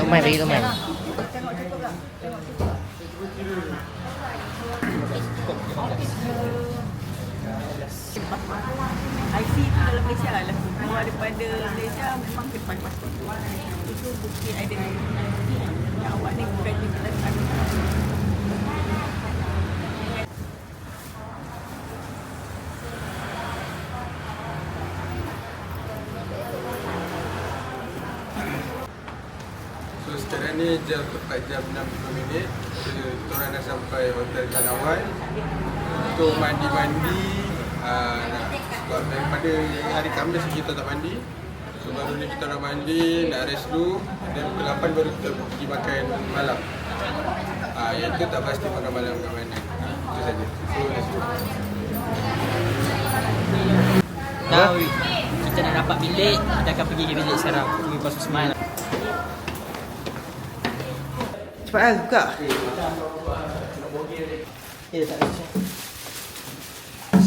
Lumayan, bagi lumayan. Tengok cukup tak? Tengok cukup tak? IC tu dalam Malaysia lah. Keluar daripada Malaysia memang kena pakai pasport. Itu bukti identiti yang awak ni bukan dijelaskan. So sekarang ni jam tepat jam 6.5 minit. Kita orang dah sampai hotel Tanawan. Untuk mandi-mandi sebab daripada hari Khamis kita tak mandi. So baru ni kita nak mandi, nak rest dulu. Dan pukul 8 baru kita pergi makan malam. Yang tu tak pasti makan malam kat mana. Itu saja. So let's go. Now, kita nak dapat bilik. Kita akan pergi ke bilik sekarang. Pergi Pasar Semail. Cepat lah, buka.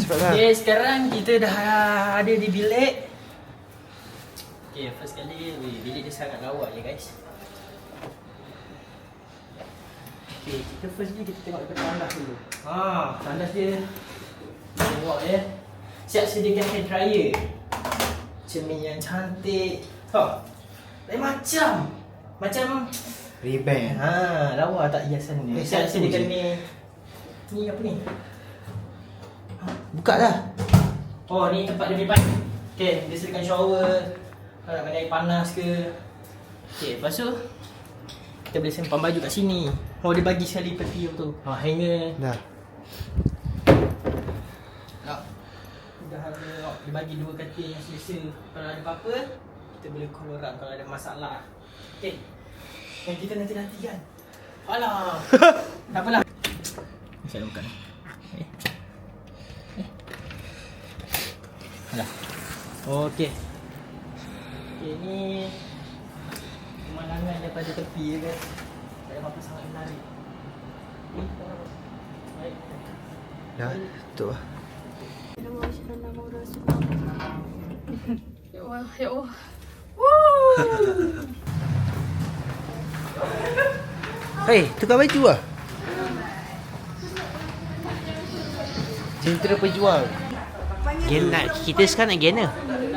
Cepatlah. Okay, sekarang kita dah ada di bilik. Okay, first kali bilik dia sangat lawa je guys. Okay, kita first ni kita tengok dekat tandas dulu. Tandas dia tengok ya. Siap sediakan hair dryer. Cermin yang cantik. Lain macam Ray-Ban. lawa tak hiasan ni. Siap sediakan ni apa ni? Buka dah. Oh, ni tempat dia lipat. Okay, dia sediakan shower. Kalau nak air panas ke. Okay, lepas tu kita boleh simpan baju kat sini. Oh, dia bagi sekali peti tu. Hanger. Dah. Dah ada. Dia bagi dua katil yang selesa. Kalau ada apa-apa, kita boleh call orang kalau ada masalah. Okay. Yang kita nanti kan. Alah. Tak apalah. Saya buka ni. Alah. Okey. Okey, ni pemandangan daripada tepi je guys. Tak ada apa-apa sangat menarik. Baik. Dah, tutup lah. Ya Allah, ya Allah. Hei, tukar baju lah. Jentera pejuang. Kita sekarang nak gana.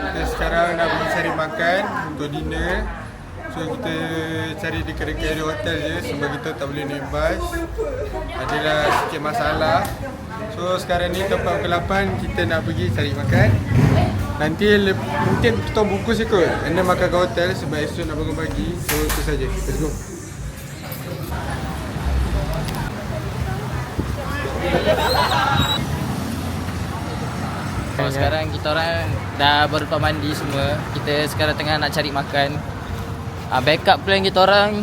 Kita sekarang nak pergi cari makan untuk dinner. So kita cari di kedai-kedai di hotel je sebab kita tak boleh naik bas. Adalah sikit masalah. So sekarang ni tempat pukul 8 kita nak pergi cari makan. Nanti mungkin kita bungkus je kot. Anda makan kat hotel sebab esok nak bangun pagi. So itu saja. Let's go. Sekarang kita orang dah berlepas mandi semua. Kita sekarang tengah nak cari makan. Backup plan kita orang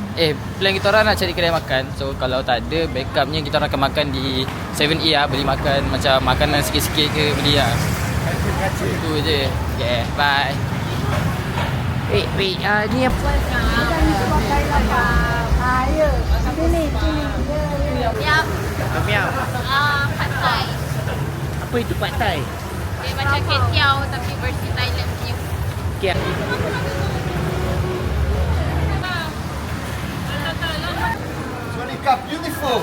nak cari kedai makan. So kalau tak ada backupnya kita orang akan makan di 7E beli makan macam makanan sikit-sikit ke beli lah. Itu je. Okay, bye. Wait, ni apa? Ya. Sini. Yap. Miam. Pad Thai. Apa itu Pad Thai? Dia macam ketiau tapi versi Thailand punya. Okay. Monica, beautiful.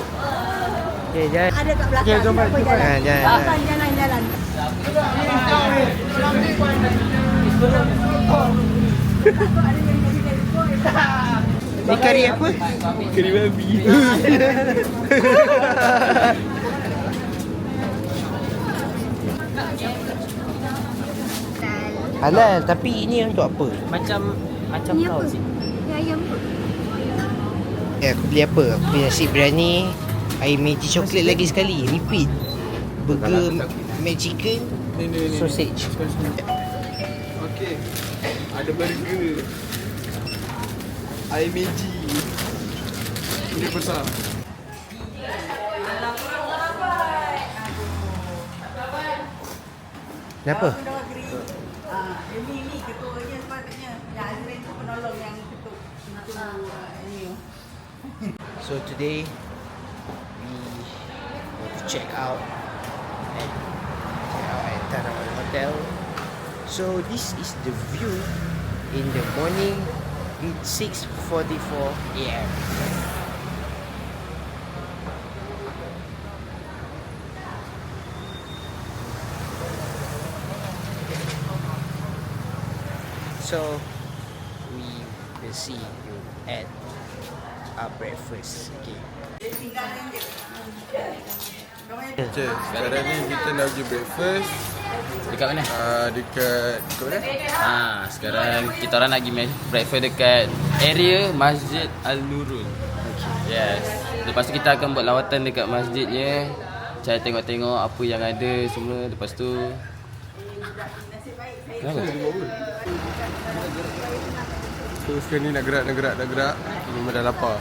Okay, jalan. Ada kat belakang. Okey, jom, Apa jom. jalan? Jalan. Jalan. Ni kari apa? Kari babi. Halal, tapi ini untuk apa? Macam Ni tau apa? sih. Ya, ayam tu. Aku beli apa? Aku beli nasi biryani, air meji coklat lagi sekali. Repeat. Burger, McChicken, Ni. sausage. Okey. Ada burger. Air meji. Ini besar. Kenapa? Ini ketuanya sepatutnya. Yang Azrin tu penolong yang ketuk. So today we want to check out at Tanawan Hotel. So this is the view in the morning 6:44 AM. So we will see you at our breakfast. Okay. Okay, sekarang ni kita nak pergi breakfast Dekat mana? dekat mana? Sekarang kita orang nak pergi breakfast dekat area Masjid Al-Nurul. Yes. Lepas tu kita akan buat lawatan dekat masjidnya. Cari tengok-tengok apa yang ada semua. Lepas tu kenapa? So sekarang ni nak gerak. Memang dah lapar.